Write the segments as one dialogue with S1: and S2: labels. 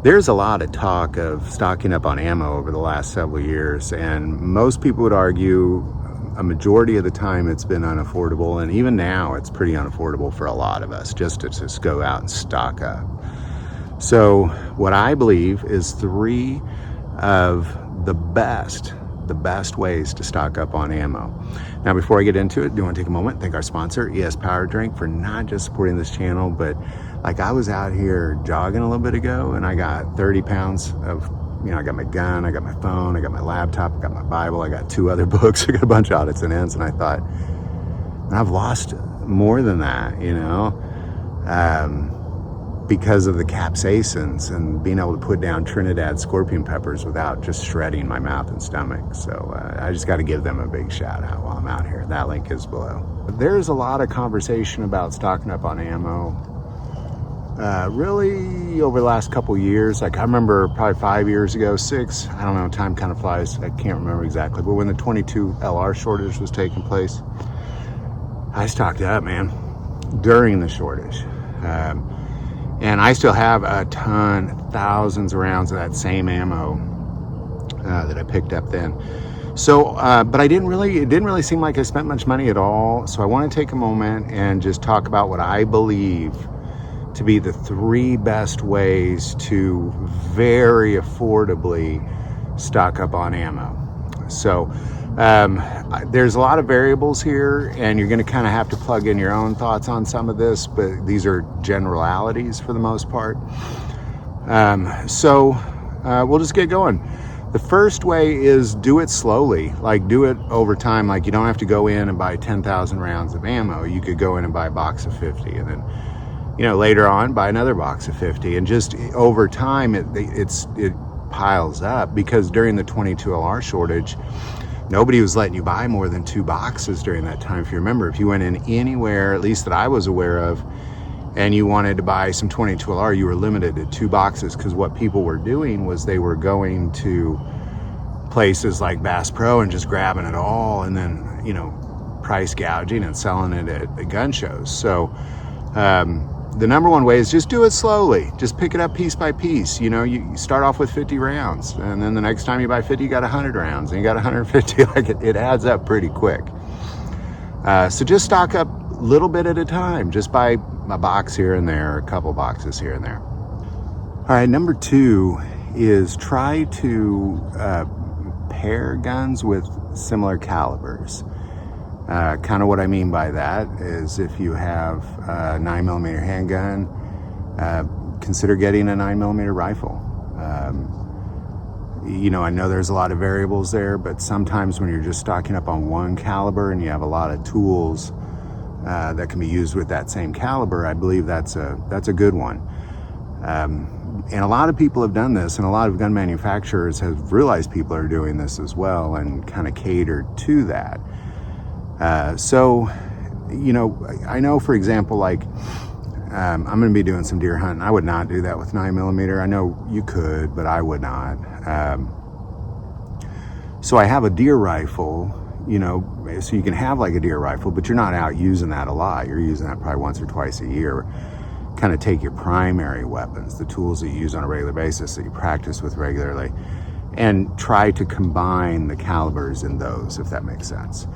S1: There's a lot of talk of stocking up on ammo over the last several years, and most people would argue a majority of the time it's been unaffordable, and even now it's pretty unaffordable for a lot of us just to just go out and stock up. So what I believe is 3 of the best ways to stock up on ammo. Now, before I get into it, I do want to take a moment and thank our sponsor, ES Power Drink, for not just supporting this channel, but like I was out here jogging a little bit ago and I got 30 pounds of, I got my gun, I got my phone, I got my laptop, I got my Bible, I got 2 other books, I got a bunch of odds and ends, and I thought, I've lost more than that, because of the capsaicins and being able to put down Trinidad scorpion peppers without just shredding my mouth and stomach. So I just got to give them a big shout out while I'm out here. That link is below. There's a lot of conversation about stocking up on ammo. Really over the last couple years. Like I remember probably 5 years ago, 6, I don't know, time kind of flies. I can't remember exactly, but when the 22 LR shortage was taking place, I stocked up, man, during the shortage. And I still have a ton, thousands of rounds of that same ammo that I picked up then. So, but it didn't really seem like I spent much money at all. So I want to take a moment and just talk about what I believe to be the 3 best ways to very affordably stock up on ammo. So there's a lot of variables here, and you're going to kind of have to plug in your own thoughts on some of this, but these are generalities for the most part. So we'll just get going. The first way is do it slowly, like do it over time. Like you don't have to go in and buy 10,000 rounds of ammo. You could go in and buy a box of 50 and then, later on buy another box of 50, and just over time it piles up, because during the 22 LR shortage, nobody was letting you buy more than 2 boxes during that time. If you remember, if you went in anywhere, at least that I was aware of, and you wanted to buy some 22 LR, you were limited to 2 boxes, because what people were doing was they were going to places like Bass Pro and just grabbing it all, and then, price gouging and selling it at the gun shows. So, the number one way is just do it slowly. Just pick it up piece by piece. You start off with 50 rounds, and then the next time you buy 50, you got 100 rounds, and you got 150. Like it adds up pretty quick. So just stock up a little bit at a time. Just buy a box here and there, a couple boxes here and there. All right, number 2 is try to pair guns with similar calibers. Kind of what I mean by that is if you have a 9mm handgun, consider getting a 9mm rifle. I know there's a lot of variables there, but sometimes when you're just stocking up on one caliber and you have a lot of tools that can be used with that same caliber, I believe that's a good one. And a lot of people have done this, and a lot of gun manufacturers have realized people are doing this as well and kind of catered to that. So, I know, for example, like, I'm going to be doing some deer hunting. I would not do that with 9mm. I know you could, but I would not. So I have a deer rifle, so you can have like a deer rifle, but you're not out using that a lot. You're using that probably once or twice a year. Kind of take your primary weapons, the tools that you use on a regular basis that you practice with regularly, and try to combine the calibers in those, if that makes sense.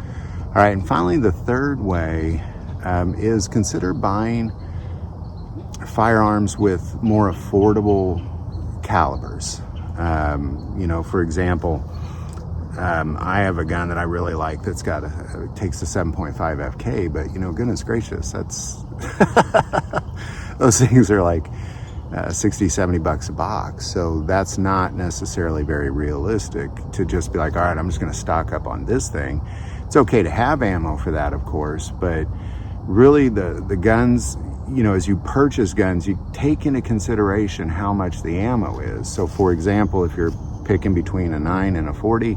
S1: All right, and finally, the third way is consider buying firearms with more affordable calibers. For example, I have a gun that I really like that's it takes a 7.5 FK, but goodness gracious, that's those things are like 60, 70 bucks a box. So that's not necessarily very realistic to just be like, all right, I'm just going to stock up on this thing. It's okay to have ammo for that, of course, but really the guns, as you purchase guns, you take into consideration how much the ammo is. So for example, if you're picking between a 9 and a 40,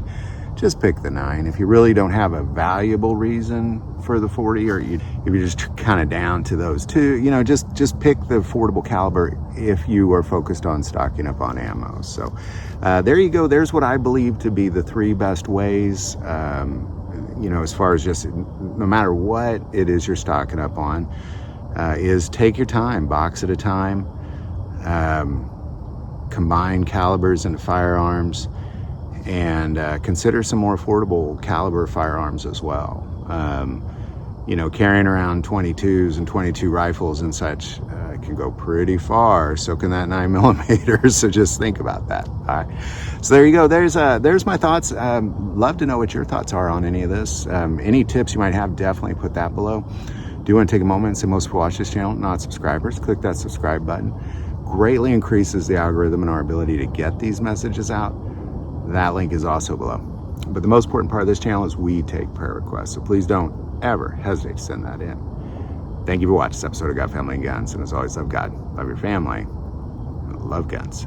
S1: just pick the 9. If you really don't have a valuable reason for the 40, or if you're just kind of down to those 2, just pick the affordable caliber if you are focused on stocking up on ammo. So there you go. There's what I believe to be the 3 best ways, as far as just no matter what it is you're stocking up on, is take your time, box at a time. combine calibers into firearms, and consider some more affordable caliber firearms as well. You know, carrying around 22s and 22 rifles and such can go pretty far. So can that 9mm. So just think about that. All right. So there you go. There's my thoughts. Love to know what your thoughts are on any of this. Any tips you might have, definitely put that below. Do you want to take a moment and say most people watch this channel, not subscribers? Click that subscribe button. Greatly increases the algorithm and our ability to get these messages out. That link is also below. But the most important part of this channel is we take prayer requests. So please don't ever hesitate to send that in. Thank you for watching this episode of God, Family, and Guns. And as always, love God, love your family, love guns.